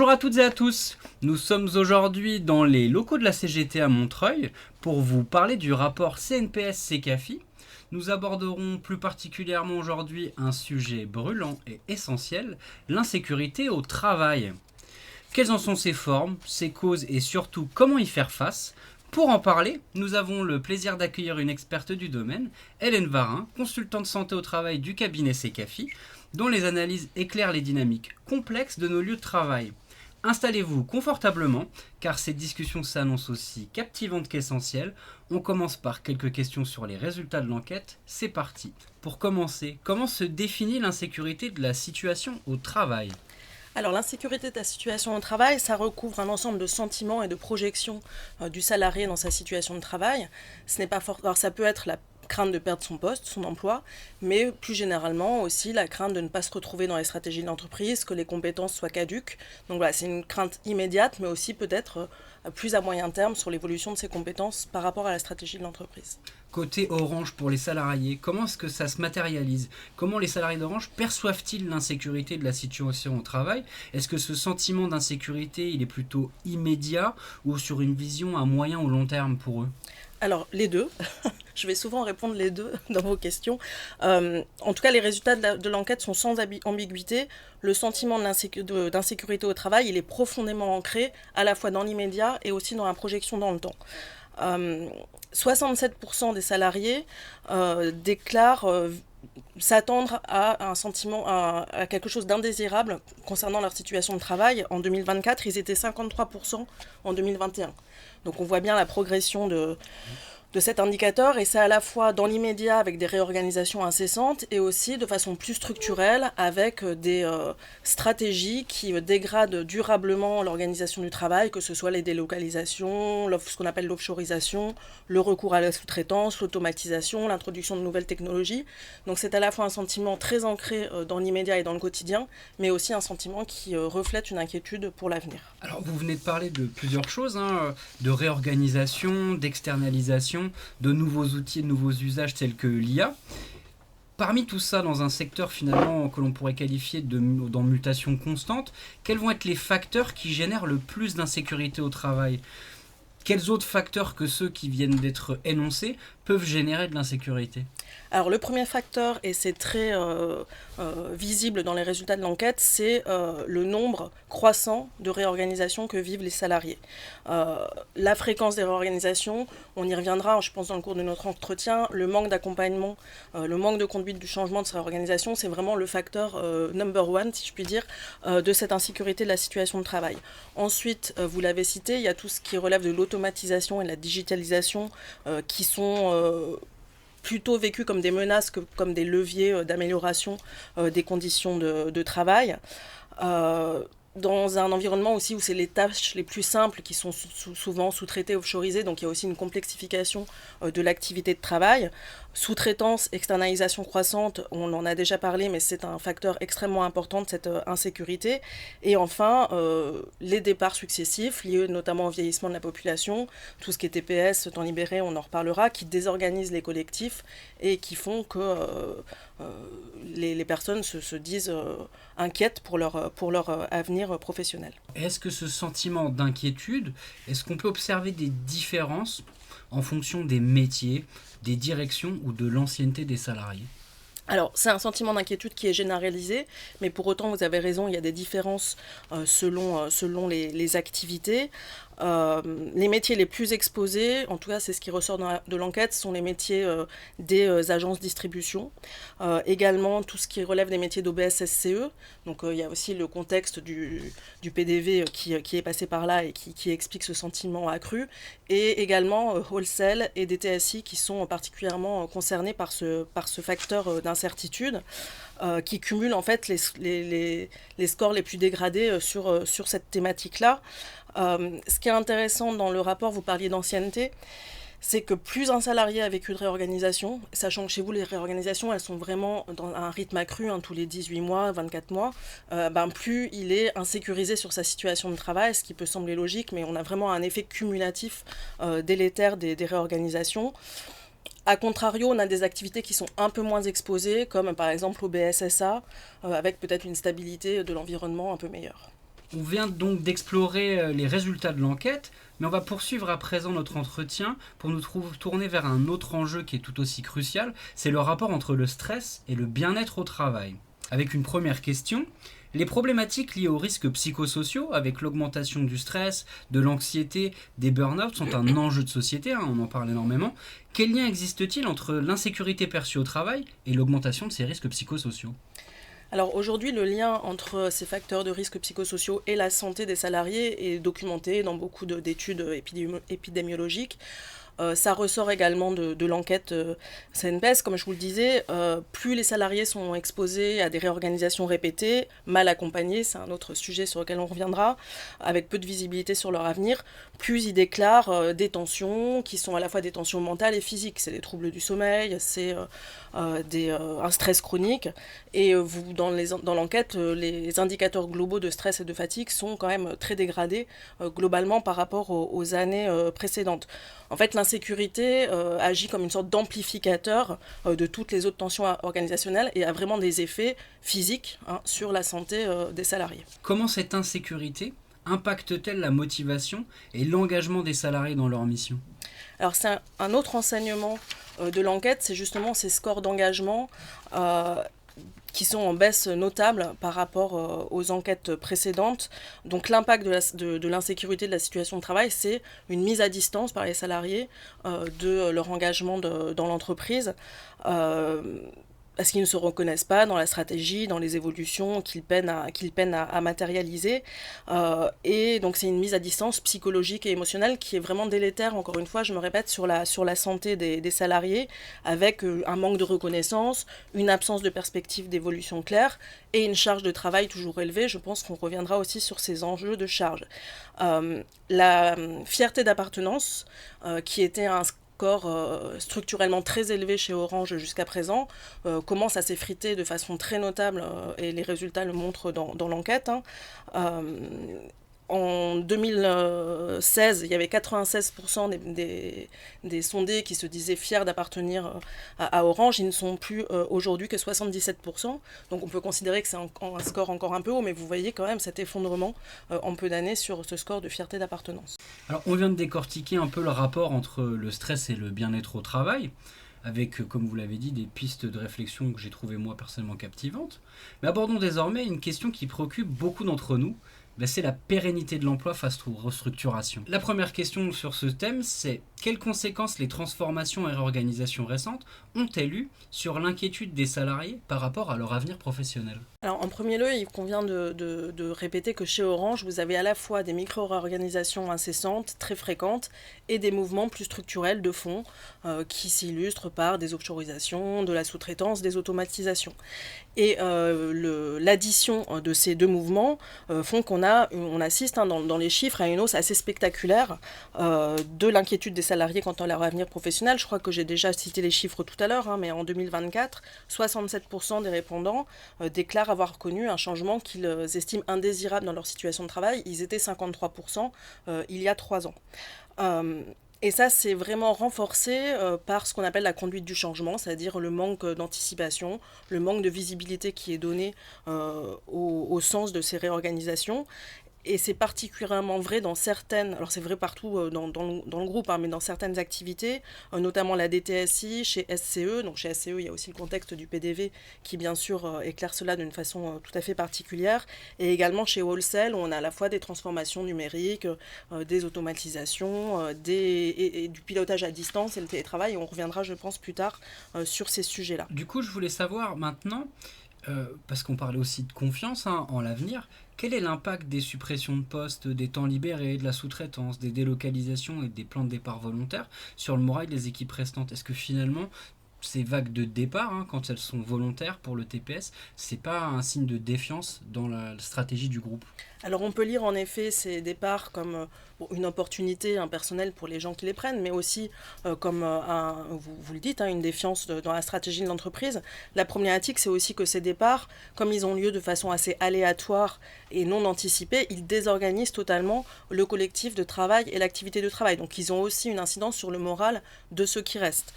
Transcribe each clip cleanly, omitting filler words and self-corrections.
Bonjour à toutes et à tous, nous sommes aujourd'hui dans les locaux de la CGT à Montreuil pour vous parler du rapport CNPS-CECAFI. Nous aborderons plus particulièrement aujourd'hui un sujet brûlant et essentiel, l'insécurité au travail. Quelles en sont ses formes, ses causes et surtout comment y faire face? Pour en parler, nous avons le plaisir d'accueillir une experte du domaine, Hélène Varin, consultante santé au travail du cabinet CECAFI, dont les analyses éclairent les dynamiques complexes de nos lieux de travail. Installez-vous confortablement, car ces discussions s'annoncent aussi captivantes qu'essentielles. On commence par quelques questions sur les résultats de l'enquête. C'est parti. Pour commencer, comment se définit l'insécurité de la situation au travail ? Alors l'insécurité de la situation au travail, ça recouvre un ensemble de sentiments et de projections du salarié dans sa situation de travail. Ce n'est pas fort. Alors ça peut être la crainte de perdre son poste, son emploi, mais plus généralement aussi la crainte de ne pas se retrouver dans les stratégies de l'entreprise, que les compétences soient caduques. Donc voilà, c'est une crainte immédiate, mais aussi peut-être plus à moyen terme sur l'évolution de ses compétences par rapport à la stratégie de l'entreprise. Côté Orange pour les salariés, comment est-ce que ça se matérialise? Comment les salariés d'Orange perçoivent-ils l'insécurité de la situation au travail? Est-ce que ce sentiment d'insécurité, il est plutôt immédiat ou sur une vision à moyen ou long terme pour eux? Alors, les deux. Je vais souvent répondre les deux dans vos questions. En tout cas, les résultats de l'enquête sont sans ambiguïté. Le sentiment d'insécurité au travail, il est profondément ancré à la fois dans l'immédiat et aussi dans la projection dans le temps. 67% des salariés déclarent s'attendre à un sentiment, à quelque chose d'indésirable concernant leur situation de travail. En 2024, ils étaient 53% en 2021. Donc on voit bien la progression de cet indicateur, et c'est à la fois dans l'immédiat avec des réorganisations incessantes et aussi de façon plus structurelle avec des stratégies qui dégradent durablement l'organisation du travail, que ce soit les délocalisations, ce qu'on appelle l'offshoreisation, le recours à la sous-traitance, l'automatisation, l'introduction de nouvelles technologies. Donc c'est à la fois un sentiment très ancré dans l'immédiat et dans le quotidien, mais aussi un sentiment qui reflète une inquiétude pour l'avenir. Alors vous venez de parler de plusieurs choses, de réorganisation, d'externalisation, de nouveaux outils, de nouveaux usages tels que l'IA. Parmi tout ça, dans un secteur finalement que l'on pourrait qualifier dans mutation constante, quels vont être les facteurs qui génèrent le plus d'insécurité au travail? Quels autres facteurs que ceux qui viennent d'être énoncés peuvent générer de l'insécurité? Alors le premier facteur, et c'est très visible dans les résultats de l'enquête, c'est le nombre croissant de réorganisations que vivent les salariés. La fréquence des réorganisations, on y reviendra, je pense, dans le cours de notre entretien, le manque d'accompagnement, le manque de conduite du changement de ces réorganisations, c'est vraiment le facteur number one, si je puis dire, de cette insécurité de la situation de travail. Ensuite, vous l'avez cité, il y a tout ce qui relève de l'automatisation et de la digitalisation qui sont plutôt vécus comme des menaces que comme des leviers d'amélioration des conditions de travail. Dans un environnement aussi où c'est les tâches les plus simples qui sont souvent sous-traitées, offshoreisées, donc il y a aussi une complexification de l'activité de travail. Sous-traitance, externalisation croissante, on en a déjà parlé, mais c'est un facteur extrêmement important de cette insécurité. Et enfin, les départs successifs, liés notamment au vieillissement de la population, tout ce qui est TPS, temps libéré, on en reparlera, qui désorganisent les collectifs et qui font que les personnes se disent inquiètes pour leur avenir professionnel. Est-ce que ce sentiment d'inquiétude, est-ce qu'on peut observer des différences en fonction des métiers, des directions ou de l'ancienneté des salariés? Alors, c'est un sentiment d'inquiétude qui est généralisé, mais pour autant, vous avez raison, il y a des différences selon les activités. Les métiers les plus exposés, en tout cas c'est ce qui ressort de l'enquête, sont les métiers des agences distribution. Également tout ce qui relève des métiers d'OBS-SCE. Donc il y a aussi le contexte du PDV qui est passé par là et qui explique ce sentiment accru. Et également wholesale et DTSI qui sont particulièrement concernés par ce facteur d'incertitude. Qui cumulent en fait les scores les plus dégradés sur cette thématique-là. Ce qui est intéressant dans le rapport, vous parliez d'ancienneté, c'est que plus un salarié a vécu de réorganisation, sachant que chez vous les réorganisations elles sont vraiment dans un rythme accru, tous les 18 mois, 24 mois, plus il est insécurisé sur sa situation de travail, ce qui peut sembler logique, mais on a vraiment un effet cumulatif délétère des réorganisations. A contrario, on a des activités qui sont un peu moins exposées, comme par exemple au BSSA, avec peut-être une stabilité de l'environnement un peu meilleure. On vient donc d'explorer les résultats de l'enquête, mais on va poursuivre à présent notre entretien pour nous tourner vers un autre enjeu qui est tout aussi crucial, c'est le rapport entre le stress et le bien-être au travail. Avec une première question, les problématiques liées aux risques psychosociaux, avec l'augmentation du stress, de l'anxiété, des burn-out, sont un enjeu de société, on en parle énormément. Quel lien existe-t-il entre l'insécurité perçue au travail et l'augmentation de ces risques psychosociaux ? Alors aujourd'hui, le lien entre ces facteurs de risque psychosociaux et la santé des salariés est documenté dans beaucoup d'études épidémiologiques. Ça ressort également de l'enquête CNPS, comme je vous le disais, plus les salariés sont exposés à des réorganisations répétées, mal accompagnés, c'est un autre sujet sur lequel on reviendra, avec peu de visibilité sur leur avenir, plus ils déclarent des tensions qui sont à la fois des tensions mentales et physiques, c'est des troubles du sommeil, c'est un stress chronique, et dans l'enquête, les indicateurs globaux de stress et de fatigue sont quand même très dégradés globalement par rapport aux années précédentes. En fait, l'insécurité agit comme une sorte d'amplificateur de toutes les autres tensions organisationnelles et a vraiment des effets physiques sur la santé des salariés. Comment cette insécurité impacte-t-elle la motivation et l'engagement des salariés dans leur mission ? Alors c'est un autre enseignement de l'enquête, c'est justement ces scores d'engagement qui sont en baisse notable par rapport aux enquêtes précédentes. Donc l'impact de l'insécurité de la situation de travail, c'est une mise à distance par les salariés de leur engagement dans l'entreprise. Parce qu'ils ne se reconnaissent pas dans la stratégie, dans les évolutions qu'ils peinent à matérialiser. Et donc c'est une mise à distance psychologique et émotionnelle qui est vraiment délétère, encore une fois, je me répète, sur la santé des salariés, avec un manque de reconnaissance, une absence de perspective d'évolution claire et une charge de travail toujours élevée. Je pense qu'on reviendra aussi sur ces enjeux de charge. La fierté d'appartenance, qui était un score structurellement très élevé chez Orange jusqu'à présent, commence à s'effriter de façon très notable, et les résultats le montrent dans l'enquête. En 2016, il y avait 96% des sondés qui se disaient fiers d'appartenir à Orange. Ils ne sont plus aujourd'hui que 77%. Donc on peut considérer que c'est un score encore un peu haut, mais vous voyez quand même cet effondrement en peu d'années sur ce score de fierté d'appartenance. Alors on vient de décortiquer un peu le rapport entre le stress et le bien-être au travail, avec, comme vous l'avez dit, des pistes de réflexion que j'ai trouvées moi personnellement captivantes. Mais abordons désormais une question qui préoccupe beaucoup d'entre nous, c'est la pérennité de l'emploi face aux restructurations. La première question sur ce thème, c'est quelles conséquences les transformations et réorganisations récentes ont-elles eu sur l'inquiétude des salariés par rapport à leur avenir professionnel ? Alors en premier lieu, il convient de répéter que chez Orange, vous avez à la fois des micro-réorganisations incessantes, très fréquentes, et des mouvements plus structurels de fond qui s'illustrent par des offshorisations, de la sous-traitance, des automatisations. Et l'addition de ces deux mouvements font on assiste dans les chiffres à une hausse assez spectaculaire de l'inquiétude des salariés quant à leur avenir professionnel. Je crois que j'ai déjà cité les chiffres tout à l'heure, mais en 2024, 67% des répondants déclarent avoir connu un changement qu'ils estiment indésirable dans leur situation de travail. Ils étaient 53% il y a 3 ans. Et ça, c'est vraiment renforcé par ce qu'on appelle la conduite du changement, c'est-à-dire le manque d'anticipation, le manque de visibilité qui est donné au sens de ces réorganisations. Et c'est particulièrement vrai dans certaines, alors c'est vrai partout dans le groupe, mais dans certaines activités, notamment la DTSI, chez SCE. Donc chez SCE, il y a aussi le contexte du PDV qui, bien sûr, éclaire cela d'une façon tout à fait particulière. Et également chez Wholesale, où on a à la fois des transformations numériques, des automatisations, et du pilotage à distance et le télétravail. Et on reviendra, je pense, plus tard sur ces sujets-là. Du coup, je voulais savoir maintenant, parce qu'on parlait aussi de confiance en l'avenir, quel est l'impact des suppressions de postes, des temps libérés, de la sous-traitance, des délocalisations et des plans de départ volontaires sur le moral des équipes restantes ? Est-ce que finalement, ces vagues de départ, quand elles sont volontaires pour le TPS, c'est pas un signe de défiance dans la stratégie du groupe ? Alors on peut lire en effet ces départs comme une opportunité personnelle pour les gens qui les prennent, mais aussi comme, vous le dites, une défiance dans la stratégie de l'entreprise. La problématique, c'est aussi que ces départs, comme ils ont lieu de façon assez aléatoire et non anticipée, ils désorganisent totalement le collectif de travail et l'activité de travail. Donc ils ont aussi une incidence sur le moral de ceux qui restent.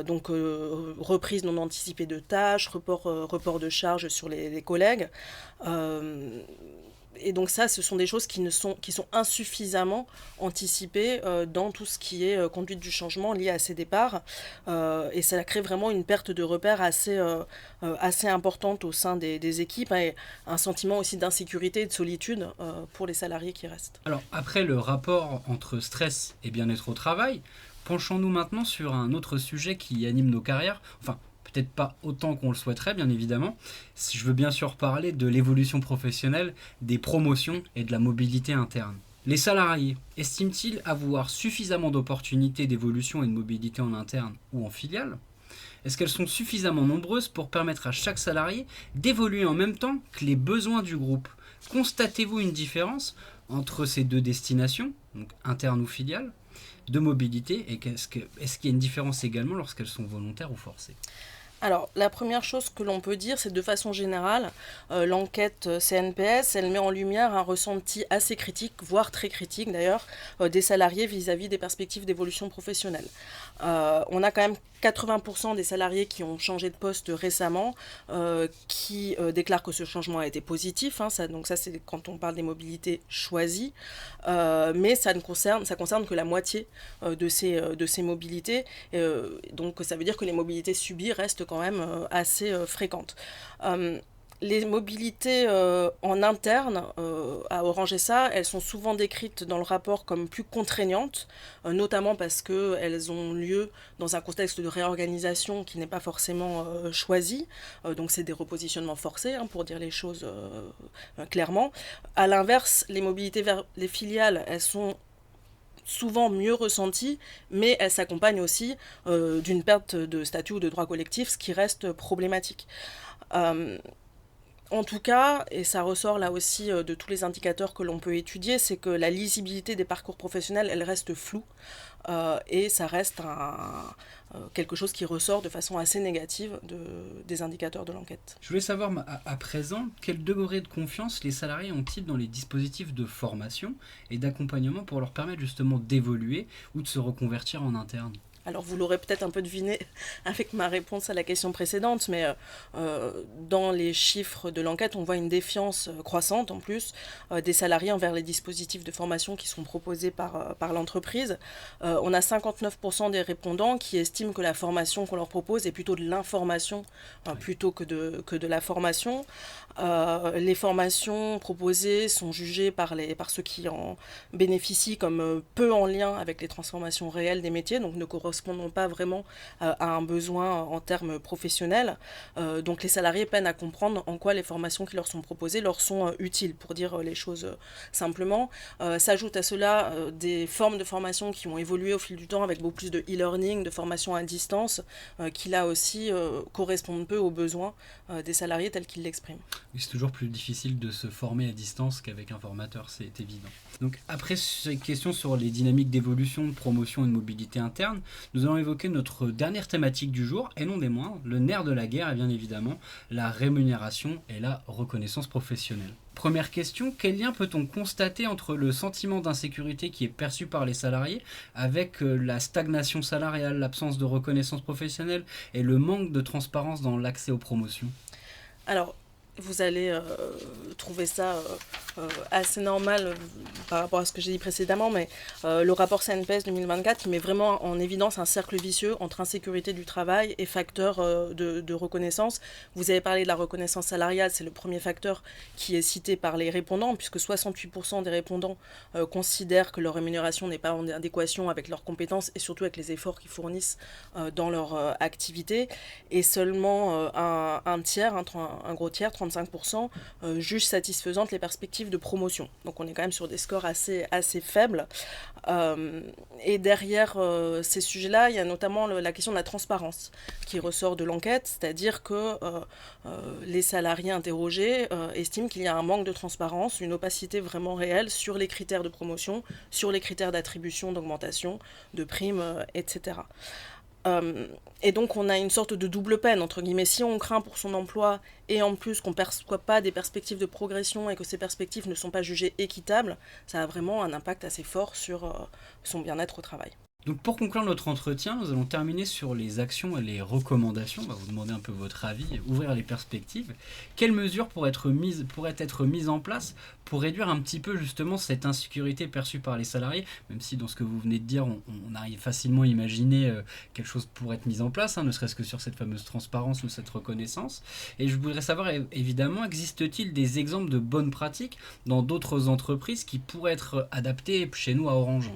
Donc reprise non anticipée de tâches, report de charges sur les collègues. Et donc ça, ce sont des choses qui sont insuffisamment anticipées dans tout ce qui est conduite du changement lié à ces départs. Et ça crée vraiment une perte de repères assez importante au sein des équipes, et un sentiment aussi d'insécurité et de solitude pour les salariés qui restent. Alors, après le rapport entre stress et bien-être au travail, penchons-nous maintenant sur un autre sujet qui anime nos carrières. Enfin, peut-être pas autant qu'on le souhaiterait, bien évidemment. Je veux bien sûr parler de l'évolution professionnelle, des promotions et de la mobilité interne. Les salariés estiment-ils avoir suffisamment d'opportunités d'évolution et de mobilité en interne ou en filiale ? Est-ce qu'elles sont suffisamment nombreuses pour permettre à chaque salarié d'évoluer en même temps que les besoins du groupe ? Constatez-vous une différence entre ces deux destinations, donc interne ou filiale, de mobilité, et est-ce qu'il y a une différence également lorsqu'elles sont volontaires ou forcées ? Alors, la première chose que l'on peut dire, c'est de façon générale, l'enquête CNPS, elle met en lumière un ressenti assez critique, voire très critique d'ailleurs, des salariés vis-à-vis des perspectives d'évolution professionnelle. On a quand même 80% des salariés qui ont changé de poste récemment, qui déclarent que ce changement a été positif, hein, donc ça c'est quand on parle des mobilités choisies, mais ça concerne que la moitié de ces mobilités, donc ça veut dire que les mobilités subies restent quand même assez fréquentes. Les mobilités en interne à Orange SA, elles sont souvent décrites dans le rapport comme plus contraignantes, notamment parce qu'elles ont lieu dans un contexte de réorganisation qui n'est pas forcément choisi. Donc c'est des repositionnements forcés, hein, pour dire les choses clairement. À l'inverse, les mobilités vers les filiales, elles sont souvent mieux ressenties, mais elles s'accompagnent aussi d'une perte de statut ou de droits collectifs, ce qui reste problématique. En tout cas, et ça ressort là aussi de tous les indicateurs que l'on peut étudier, c'est que la lisibilité des parcours professionnels, elle reste floue, et ça reste quelque chose qui ressort de façon assez négative des indicateurs de l'enquête. Je voulais savoir à présent quel degré de confiance les salariés ont-ils dans les dispositifs de formation et d'accompagnement pour leur permettre justement d'évoluer ou de se reconvertir en interne. Alors vous l'aurez peut-être un peu deviné avec ma réponse à la question précédente, mais dans les chiffres de l'enquête, on voit une défiance croissante en plus des salariés envers les dispositifs de formation qui sont proposés par l'entreprise. On a 59% des répondants qui estiment que la formation qu'on leur propose est plutôt de l'information plutôt que de la formation. Les formations proposées sont jugées par ceux qui en bénéficient comme peu en lien avec les transformations réelles des métiers, donc ne correspondant pas vraiment à un besoin en termes professionnels. Donc les salariés peinent à comprendre en quoi les formations qui leur sont proposées leur sont utiles, pour dire les choses simplement. S'ajoutent à cela des formes de formation qui ont évolué au fil du temps avec beaucoup plus de e-learning, de formation à distance, qui là aussi correspondent peu aux besoins des salariés tels qu'ils l'expriment. Oui, c'est toujours plus difficile de se former à distance qu'avec un formateur, c'est évident. Donc après ces questions sur les dynamiques d'évolution, de promotion et de mobilité interne, nous allons évoquer notre dernière thématique du jour, et non des moindres, le nerf de la guerre est bien évidemment la rémunération et la reconnaissance professionnelle. Première question, quel lien peut-on constater entre le sentiment d'insécurité qui est perçu par les salariés avec la stagnation salariale, l'absence de reconnaissance professionnelle et le manque de transparence dans l'accès aux promotions ? Alors, vous allez trouver ça assez normal par rapport à ce que j'ai dit précédemment, mais le rapport CNPS 2024 met vraiment en évidence un cercle vicieux entre insécurité du travail et facteurs de reconnaissance. Vous avez parlé de la reconnaissance salariale, c'est le premier facteur qui est cité par les répondants, puisque 68% des répondants considèrent que leur rémunération n'est pas en adéquation avec leurs compétences et surtout avec les efforts qu'ils fournissent dans leur activité, et seulement un tiers, un gros tiers, 35%, jugent satisfaisantes les perspectives de promotion. Donc on est quand même sur des scores assez faibles. Et derrière ces sujets-là, il y a notamment la question de la transparence qui ressort de l'enquête, c'est-à-dire que les salariés interrogés estiment qu'il y a un manque de transparence, une opacité vraiment réelle sur les critères de promotion, sur les critères d'attribution, d'augmentation, de primes, etc. Et donc on a une sorte de double peine, entre guillemets. Si on craint pour son emploi et en plus qu'on ne perçoit pas des perspectives de progression et que ces perspectives ne sont pas jugées équitables, ça a vraiment un impact assez fort sur son bien-être au travail. Donc pour conclure notre entretien, nous allons terminer sur les actions et les recommandations. On va vous demander un peu votre avis, ouvrir les perspectives. Quelles mesures pourraient être mises en place pour réduire un petit peu justement cette insécurité perçue par les salariés, même si dans ce que vous venez de dire, on arrive facilement à imaginer quelque chose pourrait être mis en place, ne serait-ce que sur cette fameuse transparence ou cette reconnaissance. Et je voudrais savoir évidemment, existe-t-il des exemples de bonnes pratiques dans d'autres entreprises qui pourraient être adaptées chez nous à Orange ?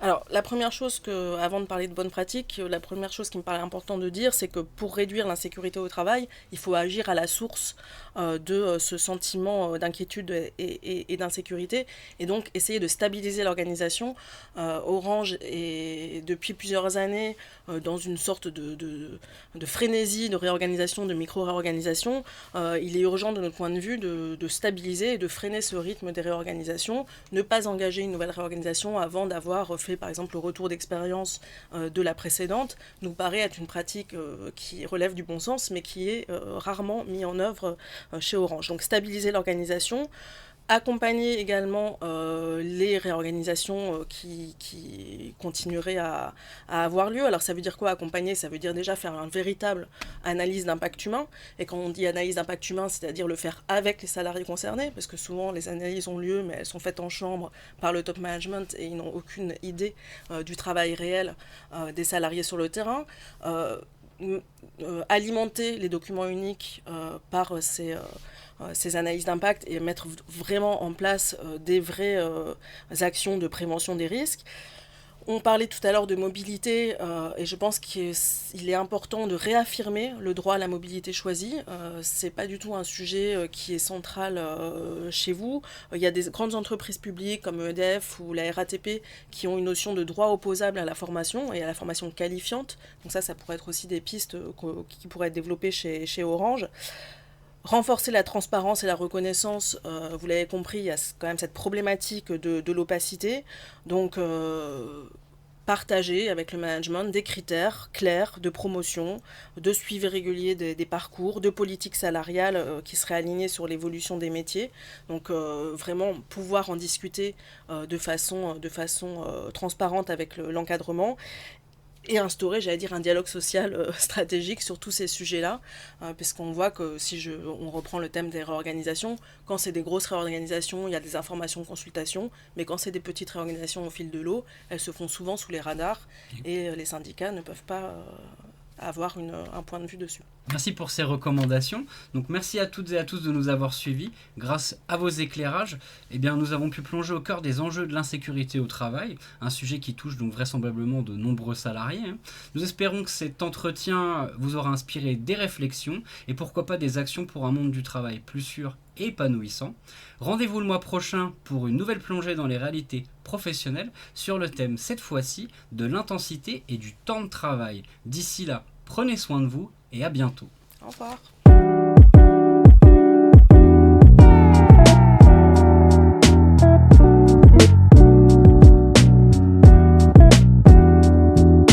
Alors, la première chose avant de parler de bonnes pratiques, la première chose qui me paraît important de dire, c'est que pour réduire l'insécurité au travail, il faut agir à la source de ce sentiment d'inquiétude et d'insécurité, et donc essayer de stabiliser l'organisation. Orange est depuis plusieurs années dans une sorte de frénésie de réorganisation, de micro-réorganisation. Il est urgent de notre point de vue de stabiliser et de freiner ce rythme des réorganisations, ne pas engager une nouvelle réorganisation avant d'avoir fait par exemple le retour d'expérience de la précédente, nous paraît être une pratique qui relève du bon sens, mais qui est rarement mise en œuvre chez Orange. Donc stabiliser l'organisation, accompagner également les réorganisations qui continueraient à avoir lieu. Alors ça veut dire quoi accompagner? Ça veut dire déjà faire une véritable analyse d'impact humain. Et quand on dit analyse d'impact humain, c'est-à-dire le faire avec les salariés concernés, parce que souvent les analyses ont lieu, mais elles sont faites en chambre par le top management et ils n'ont aucune idée du travail réel des salariés sur le terrain. Alimenter les documents uniques par ces analyses d'impact et mettre vraiment en place des vraies actions de prévention des risques. On parlait tout à l'heure de mobilité et je pense qu'il est important de réaffirmer le droit à la mobilité choisie. C'est pas du tout un sujet qui est central chez vous. Il y a des grandes entreprises publiques comme EDF ou la RATP qui ont une notion de droit opposable à la formation et à la formation qualifiante. Donc ça pourrait être aussi des pistes qui pourraient être développées chez Orange. Renforcer la transparence et la reconnaissance, vous l'avez compris, il y a quand même cette problématique de l'opacité. Donc, partager avec le management des critères clairs de promotion, de suivi régulier des parcours, de politique salariale qui seraient alignées sur l'évolution des métiers. Donc, vraiment pouvoir en discuter de façon transparente avec l'encadrement. Et instaurer, j'allais dire, un dialogue social stratégique sur tous ces sujets-là, puisqu'on voit que on reprend le thème des réorganisations, quand c'est des grosses réorganisations, il y a des informations, consultations, mais quand c'est des petites réorganisations au fil de l'eau, elles se font souvent sous les radars, et les syndicats ne peuvent pas avoir un point de vue dessus. Merci pour ces recommandations. Donc merci à toutes et à tous de nous avoir suivis. Grâce à vos éclairages, nous avons pu plonger au cœur des enjeux de l'insécurité au travail, un sujet qui touche donc vraisemblablement de nombreux salariés. Nous espérons que cet entretien vous aura inspiré des réflexions et pourquoi pas des actions pour un monde du travail plus sûr et épanouissant. Rendez-vous le mois prochain pour une nouvelle plongée dans les réalités professionnelles sur le thème cette fois-ci de l'intensité et du temps de travail. D'ici là, prenez soin de vous et à bientôt. Au revoir.